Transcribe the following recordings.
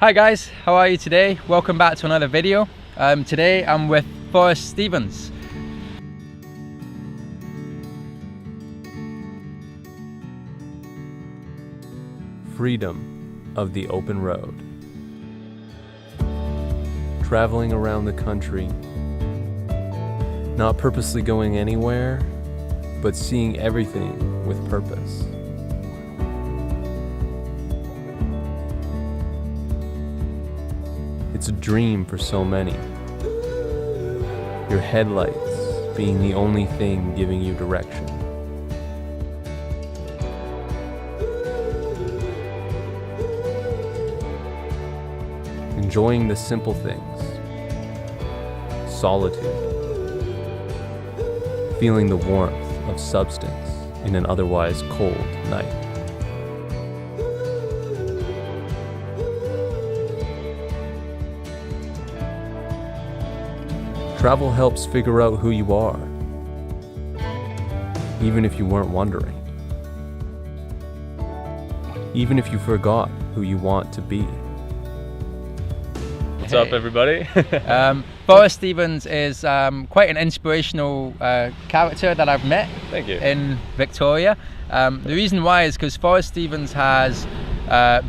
Hi guys, how are you today? Welcome back to another video. Today I'm with Forrest Stevens. Freedom of the open road. Traveling around the country, not purposely going anywhere, but seeing everything with purpose. It's a dream for so many. Your headlights being the only thing giving you direction. Enjoying the simple things. Solitude. Feeling the warmth of substance in an otherwise cold night. Travel helps figure out who you are, even if you weren't wondering. Even if you forgot who you want to be. What's up, everybody? Forrest Stevens is quite an inspirational character that I've met. Thank you. In Victoria. The reason why is because Forrest Stevens has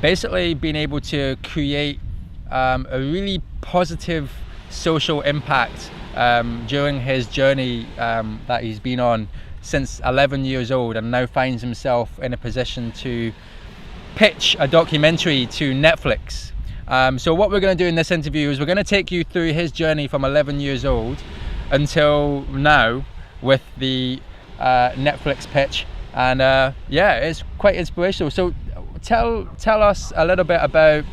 basically been able to create a really positive social impact during his journey that he's been on since 11 years old, and now finds himself in a position to pitch a documentary to Netflix. So what we're going to do in this interview is we're going to take you through his journey from 11 years old until now with the Netflix pitch, and yeah, it's quite inspirational. So tell us a little bit about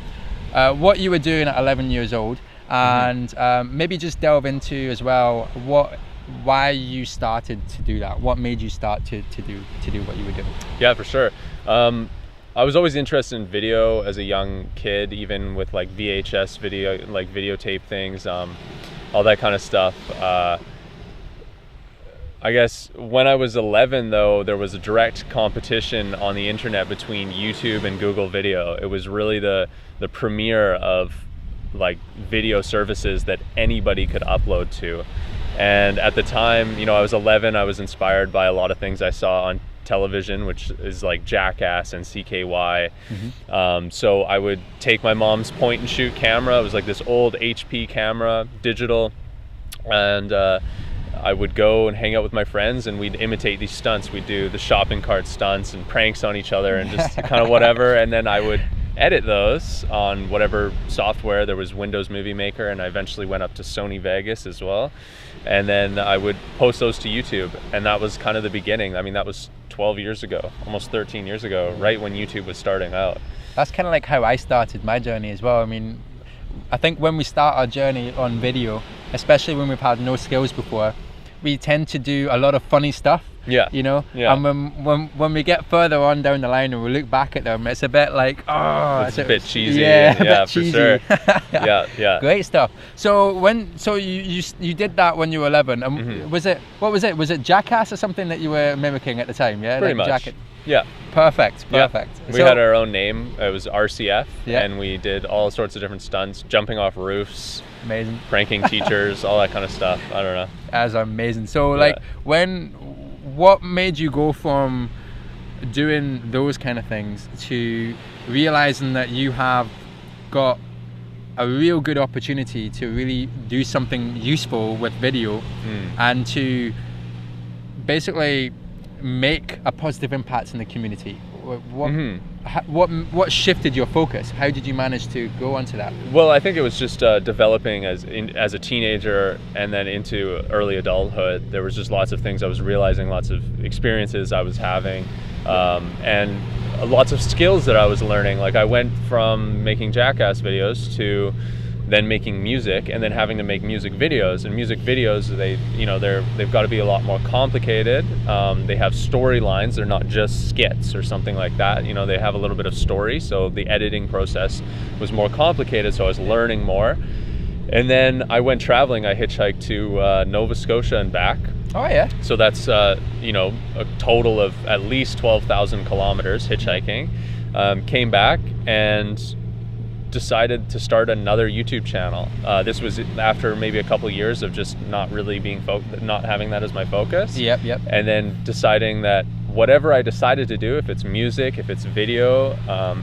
what you were doing at 11 years old, and maybe just delve into as well why you started to do that. What made you start to do what you were doing? Yeah, for sure. I was always interested in video as a young kid, even with like VHS video, like videotape things, all that kind of stuff. I guess when I was 11 though, there was a direct competition on the internet between YouTube and Google Video. It was really the premiere of like video services that anybody could upload to. And at the time, you know, I was 11, I was inspired by a lot of things I saw on television, which is like Jackass and CKY. So I would take my mom's point and shoot camera. It was like this old HP camera, digital, and I would go and hang out with my friends and we'd imitate these stunts. We'd do the shopping cart stunts and pranks on each other and just kind of whatever, and then I would edit those on whatever software. There was Windows Movie Maker, and I eventually went up to Sony Vegas as well, and then I would post those to YouTube, and that was kind of the beginning. I mean, that was 12 years ago, almost 13 years ago, right when YouTube was starting out. That's kind of like how I started my journey as well. I mean, I think when we start our journey on video, especially when we've had no skills before, we tend to do a lot of funny stuff. Yeah. You know? Yeah. And when we get further on down the line and we look back at them, it's a bit like, oh, it's a bit cheesy. Yeah, a bit for cheesy. Sure. Yeah. Great stuff. So you did that when you were 11, and was it Jackass or something that you were mimicking at the time? Yeah, pretty like much. Yeah. Perfect. Yeah. We had our own name. It was RCF, and we did all sorts of different stunts, jumping off roofs, amazing, pranking teachers, all that kind of stuff. I don't know. That's amazing. So like, what made you go from doing those kind of things to realizing that you have got a real good opportunity to really do something useful with video and to basically make a positive impact in the community? What shifted your focus? How did you manage to go onto that? Well, I think it was just developing as a teenager and then into early adulthood. There was just lots of things I was realizing, lots of experiences I was having, and lots of skills that I was learning. Like I went from making Jackass videos to then making music, and then having to make music videos. And music videos, they've got to be a lot more complicated. They have storylines. They're not just skits or something like that. You know, they have a little bit of story. So the editing process was more complicated. So I was learning more. And then I went traveling. I hitchhiked to Nova Scotia and back. Oh yeah. So that's a total of at least 12,000 kilometers hitchhiking. Came back and decided to start another YouTube channel. This was after maybe a couple years of just not really being not having that as my focus. Yep. And then deciding that whatever I decided to do, if it's music, if it's video,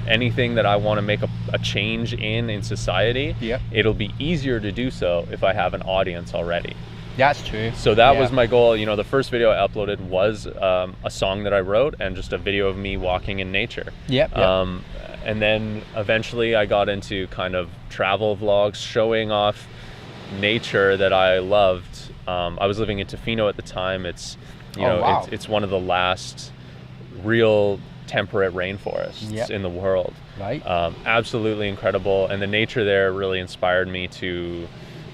anything that I want to make a change in society, it'll be easier to do so if I have an audience already. That's true. So that was my goal. The first video I uploaded was a song that I wrote and just a video of me walking in nature. And then eventually I got into kind of travel vlogs, showing off nature that I loved. I was living in Tofino at the time. It's it's one of the last real temperate rainforests in the world. Right. Absolutely incredible. And the nature there really inspired me to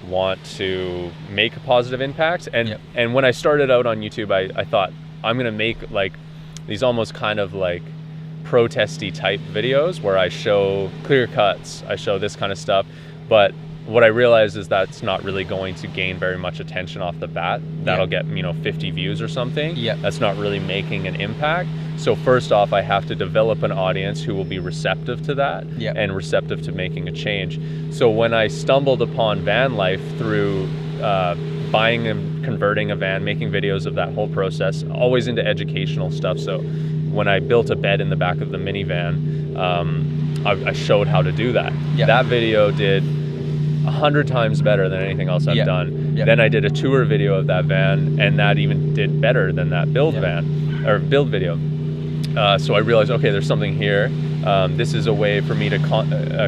want to make a positive impact. And when I started out on YouTube, I thought I'm gonna make like these almost kind of like protesty type videos where I show clear cuts, I show this kind of stuff. But what I realized is that's not really going to gain very much attention off the bat. That'll get 50 views or something. That's not really making an impact. So first off, I have to develop an audience who will be receptive to that and receptive to making a change. So when I stumbled upon van life through buying and converting a van, making videos of that whole process, always into educational stuff. So when I built a bed in the back of the minivan, I showed how to do that. That video did 100 times better than anything else I've done. Then I did a tour video of that van, and that even did better than that build video. So I realized, okay, there's something here. This is a way for me to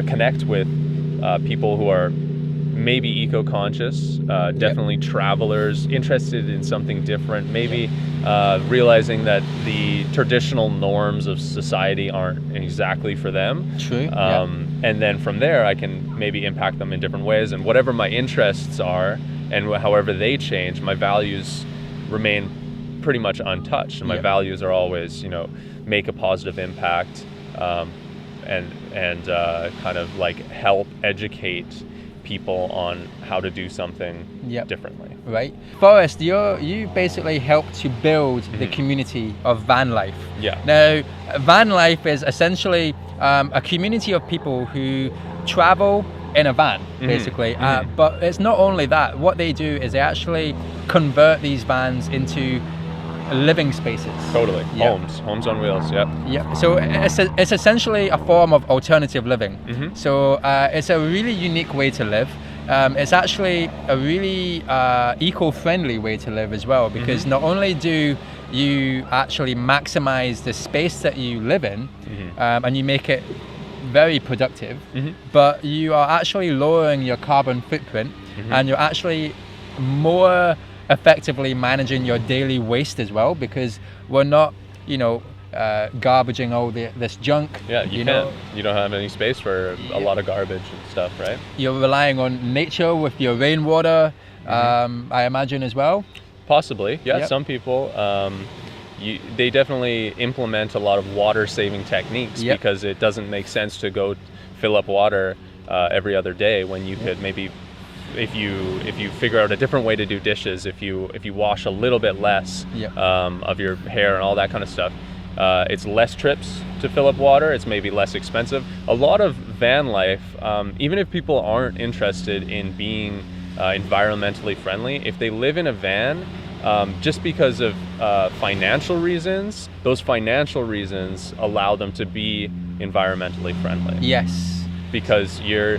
connect with people who are maybe eco-conscious, definitely travelers, interested in something different, maybe realizing that the traditional norms of society aren't exactly for them. True. And then from there, I can maybe impact them in different ways. And whatever my interests are, and however they change, my values remain pretty much untouched. And my values are always, make a positive impact, and kind of like help educate people on how to do something differently. Right. Forrest, you basically helped to build the community of van life. Now, van life is essentially a community of people who travel in a van, basically. But it's not only that. What they do is they actually convert these vans into living spaces. Totally. Homes on wheels. So it's essentially a form of alternative living. So it's a really unique way to live. It's actually a really eco-friendly way to live as well, because not only do you actually maximize the space that you live in, and you make it very productive, but you are actually lowering your carbon footprint, and you're actually more effectively managing your daily waste as well, because we're not, garbaging all this junk. You don't have any space for a lot of garbage and stuff, right? You're relying on nature with your rainwater, I imagine, as well. Possibly, some people, they definitely implement a lot of water saving techniques, because it doesn't make sense to go fill up water every other day when you could maybe, if you figure out a different way to do dishes, if you wash a little bit less of your hair and all that kind of stuff, it's less trips to fill up water. It's maybe less expensive. A lot of van life, even if people aren't interested in being environmentally friendly, if they live in a van, just because of financial reasons, those financial reasons allow them to be environmentally friendly. Yes. Because you're,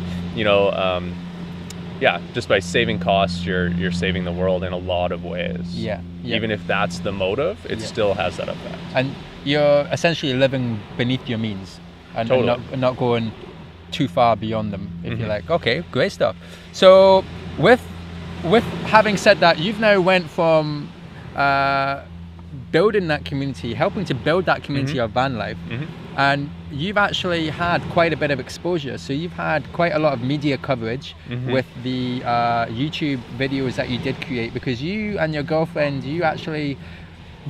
just by saving costs, you're saving the world in a lot of ways. Even if that's the motive, it still has that effect. And you're essentially living beneath your means, and not going too far beyond them. If you're like, okay, great stuff. So with having said that, you've now went from building that community, helping to build that community of van life, and you've actually had quite a bit of exposure. So you've had quite a lot of media coverage with the YouTube videos that you did create, because you and your girlfriend, you actually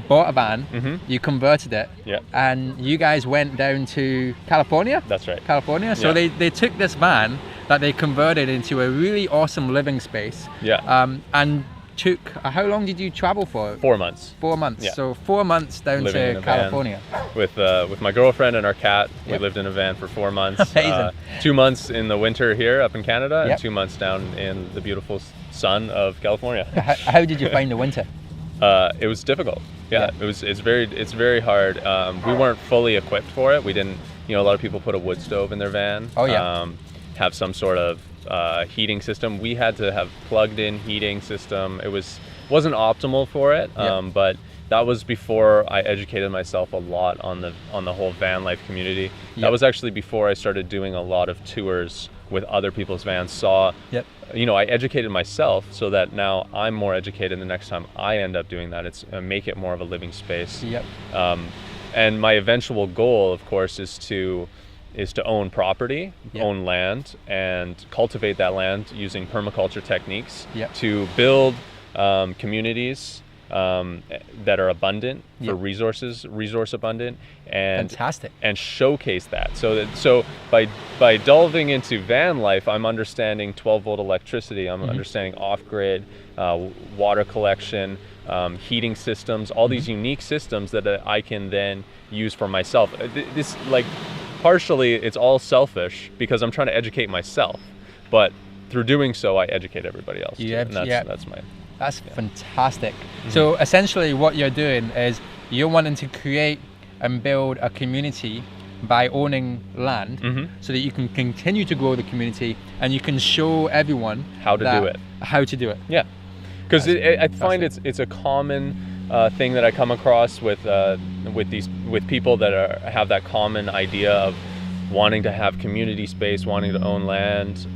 bought a van, you converted it, and you guys went down to California. That's right. California. So they took this van that they converted into a really awesome living space. And took, how long did you travel for? 4 months. 4 months. Yeah. So 4 months down Living in to a van California. With my girlfriend and our cat. We Yep. lived in a van for 4 months. Amazing. 2 months in the winter here up in Canada, Yep. and 2 months down in the beautiful sun of California. How did you find the winter? It was difficult. Yeah, Yeah. it's very hard. We weren't fully equipped for it. We didn't, a lot of people put a wood stove in their van. Oh, yeah. Have some sort of heating system. We had to have plugged in heating system. It wasn't optimal for it, Yeah. but that was before I educated myself a lot on the whole van life community. Yep. That was actually before I started doing a lot of tours with other people's vans. Yep. I educated myself so that now I'm more educated the next time I end up doing that. It's make it more of a living space. Yep. And my eventual goal, of course, is to own property, Yep. own land, and cultivate that land using permaculture techniques Yep. to build communities that are abundant for Yep. resource abundant, and Fantastic. and showcase that. So by delving into van life, I'm understanding 12-volt electricity. I'm understanding off-grid water collection, heating systems, all these unique systems that I can then use for myself. This partially it's all selfish because I'm trying to educate myself, but through doing so, I educate everybody else. You too, have- and that's yeah. that's my That's fantastic. So essentially what you're doing is you're wanting to create and build a community by owning land so that you can continue to grow the community and you can show everyone How to do it. How to do it. Yeah, because That's I find it's a common thing that I come across with people that have that common idea of wanting to have community space, wanting to own land,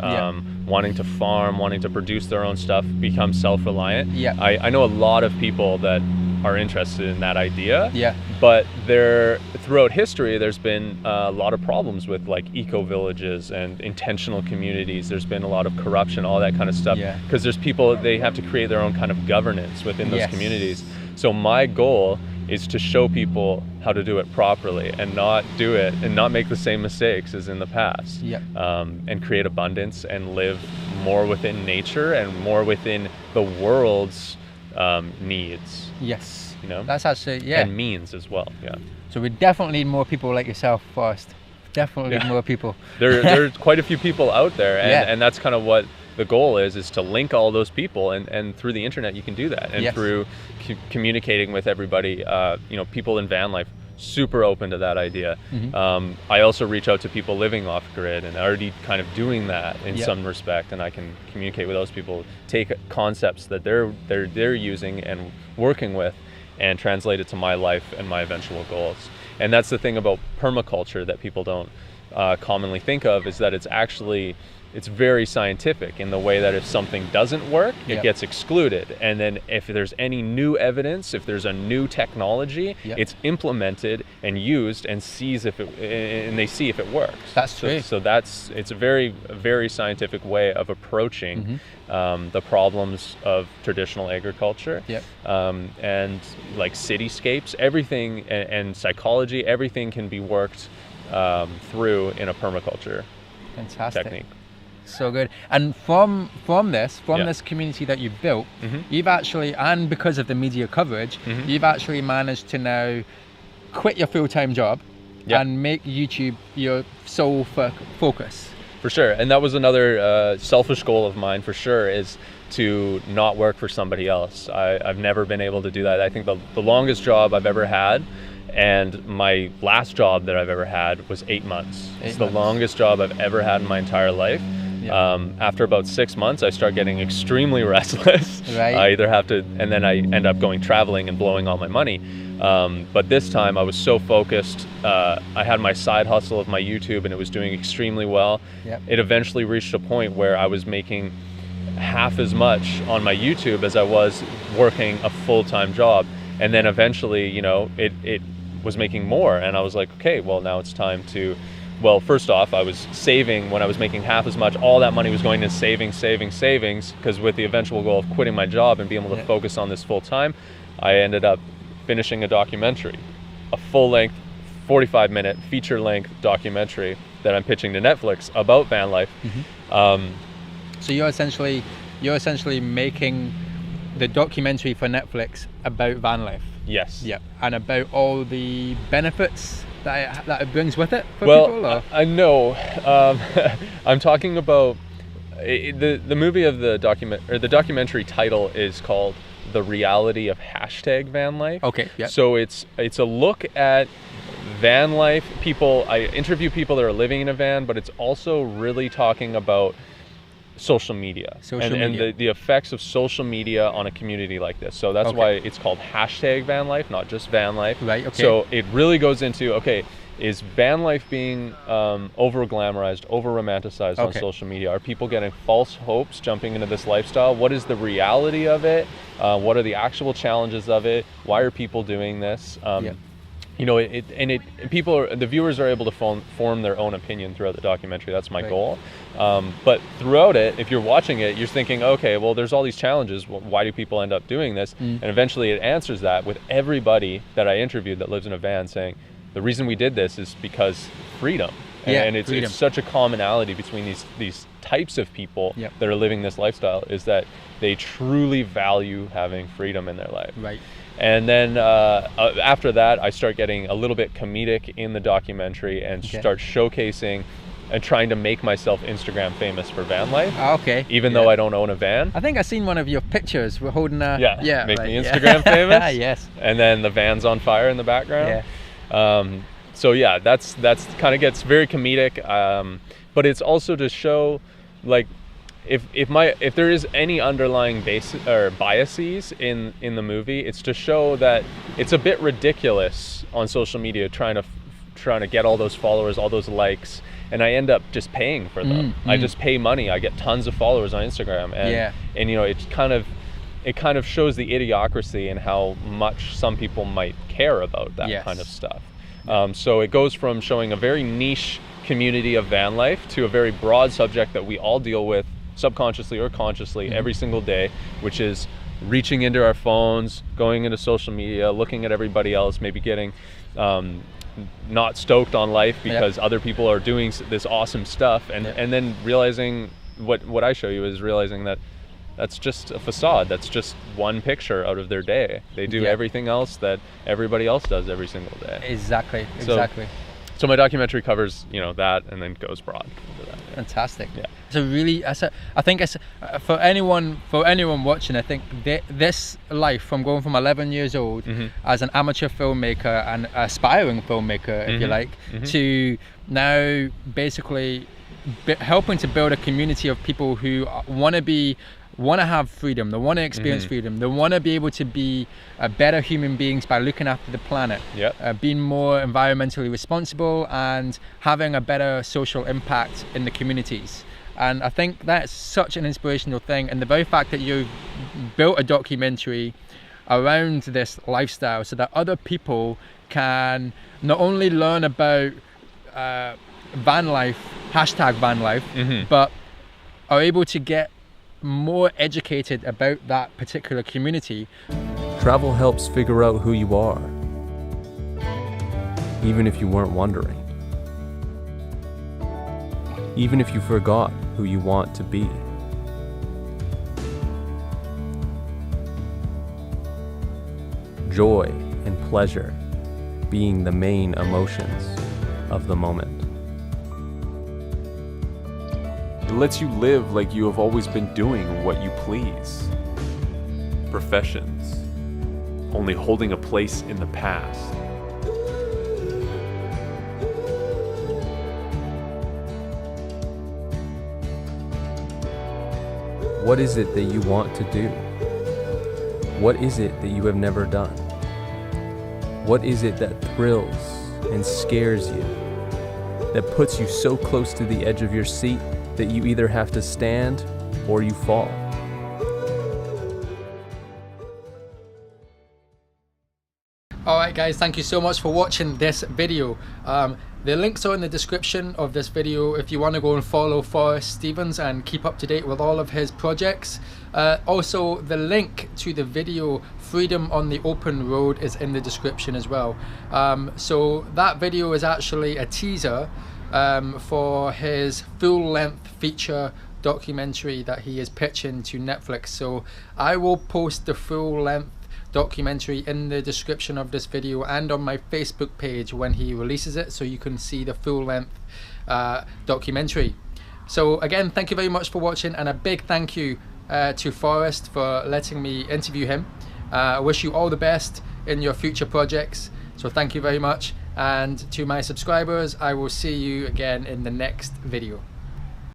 wanting to farm, wanting to produce their own stuff, become self-reliant. Yeah. I know a lot of people that are interested in that idea. Yeah. But throughout history, there's been a lot of problems with eco-villages and intentional communities. There's been a lot of corruption, all that kind of stuff. Yeah. Because there's people, they have to create their own kind of governance within those Yes. communities. So my goal is to show people how to do it properly and not do it and not make the same mistakes as in the past. Yep. And create abundance and live more within nature and more within the world's needs. Yes. You know? That's actually, yeah. And means as well. Yeah. So we definitely need more people like yourself, Forrest. Definitely need more people. There's quite a few people out there, and, Yeah. and that's kind of what the goal is to link all those people, and through the internet you can do that, and Yes. through communicating with everybody, people in van life, super open to that idea. I also reach out to people living off grid and already kind of doing that in Yep. some respect, and I can communicate with those people, take concepts that they're using and working with, and translate it to my life and my eventual goals. And that's the thing about permaculture that people don't commonly think of, is that it's very scientific in the way that if something doesn't work, Yep. it gets excluded. And then if there's any new evidence, if there's a new technology, Yep. it's implemented and used and they see if it works. That's true. So it's a very scientific way of approaching the problems of traditional agriculture. Yep. And like cityscapes, everything, and psychology, everything can be worked through in a permaculture Fantastic. technique. So good. And from this Yeah. community that you've built, you've actually, and because of the media coverage, you've actually managed to now quit your full-time job Yeah. and make YouTube your sole focus. For sure. And that was another selfish goal of mine, for sure, is to not work for somebody else. I've never been able to do that. I think the longest job I've ever had, and my last job that I've ever had, was 8 months. It's the longest job I've ever had in my entire life. Yeah. After about 6 months, I start getting extremely restless. Right. I either have to, and then I end up going traveling and blowing all my money. But this time I was so focused. I had my side hustle of my YouTube, and it was doing extremely well. Yep. It eventually reached a point where I was making half as much on my YouTube as I was working a full-time job. And then eventually, it was making more, and I was like, okay, well, now it's time to, well, first off, I was saving. When I was making half as much, all that money was going to savings, because with the eventual goal of quitting my job and being able to focus on this full time, I ended up finishing a documentary, a full-length, 45-minute feature-length documentary that I'm pitching to Netflix about van life. So you're essentially making the documentary for Netflix about van life. Yes. Yeah, and about all the benefits that it brings with it for Well, people. Or? I know. I'm talking about the movie of the documentary title is called "The Reality of Van Life." Okay. Yeah. So it's a look at van life. I interview people that are living in a van, but it's also really talking about social media and the effects of social media on a community like this. So that's why it's called van life, not just van life. Right. Okay. So it really goes into, is van life being over glamorized, over romanticized on social media? Are people getting false hopes jumping into this lifestyle? What is the reality of it? What are the actual challenges of it? Why are people doing this? You know, the viewers are able to form their own opinion throughout the documentary. That's my goal. But throughout it, if you're watching it, you're thinking, okay, well, there's all these challenges. Why do people end up doing this? And eventually it answers that with everybody that I interviewed that lives in a van saying, the reason we did this is because freedom. And it's such a commonality between these types of people that are living this lifestyle, is that they truly value having freedom in their life. Right. And then after that, I start getting a little bit comedic in the documentary and start showcasing and trying to make myself Instagram famous for van life. Okay. Even though I don't own a van. I think I've seen one of your pictures. We're holding a... Make me Instagram famous. Yes. And then the van's on fire in the background. Yeah. So yeah, that's kind of gets very comedic. But it's also to show, like, if there is any underlying biases in the movie, it's to show that it's a bit ridiculous on social media trying to get all those followers, all those likes, and I end up just paying for them. I just pay money. I get tons of followers on Instagram, and you know, it kind of shows the idiocracy and how much some people might care about that kind of stuff. So it goes from showing a very niche community of van life to a very broad subject that we all deal with subconsciously or consciously every single day, which is reaching into our phones, going into social media, looking at everybody else, maybe getting not stoked on life because other people are doing this awesome stuff, and then realizing what I show you is realizing that that's just a facade. That's just one picture out of their day. They do everything else that everybody else does every single day. Exactly. So my documentary covers, you know, that, and then goes broad into that. Fantastic. Yeah. I think it's for anyone watching. I think this life, from going from 11 years old as an amateur filmmaker and aspiring filmmaker, if you like, to now basically helping to build a community of people who want to have freedom, they want to experience freedom, they want to be able to be better human beings by looking after the planet, being more environmentally responsible and having a better social impact in the communities. And I think that's such an inspirational thing, and the very fact that you built a documentary around this lifestyle so that other people can not only learn about van life, #vanlife, but are able to get more educated about that particular community. Travel helps figure out who you are, even if you weren't wondering. Even if you forgot who you want to be. Joy and pleasure being the main emotions of the moment. It lets you live like you have always been doing what you please. Professions, only holding a place in the past. What is it that you want to do? What is it that you have never done? What is it that thrills and scares you, that puts you so close to the edge of your seat that you either have to stand or you fall? Alright guys, thank you so much for watching this video. The links are in the description of this video if you want to go and follow Forrest Stevens and keep up to date with all of his projects. Also, the link to the video Freedom on the Open Road is in the description as well. So that video is actually a teaser for his full-length feature documentary that he is pitching to Netflix. So I will post the full length documentary in the description of this video and on my Facebook page when he releases it, so you can see the full length documentary. So again, thank you very much for watching, and a big thank you to Forrest for letting me interview him. I wish you all the best in your future projects, so thank you very much. And to my subscribers, I will see you again in the next video.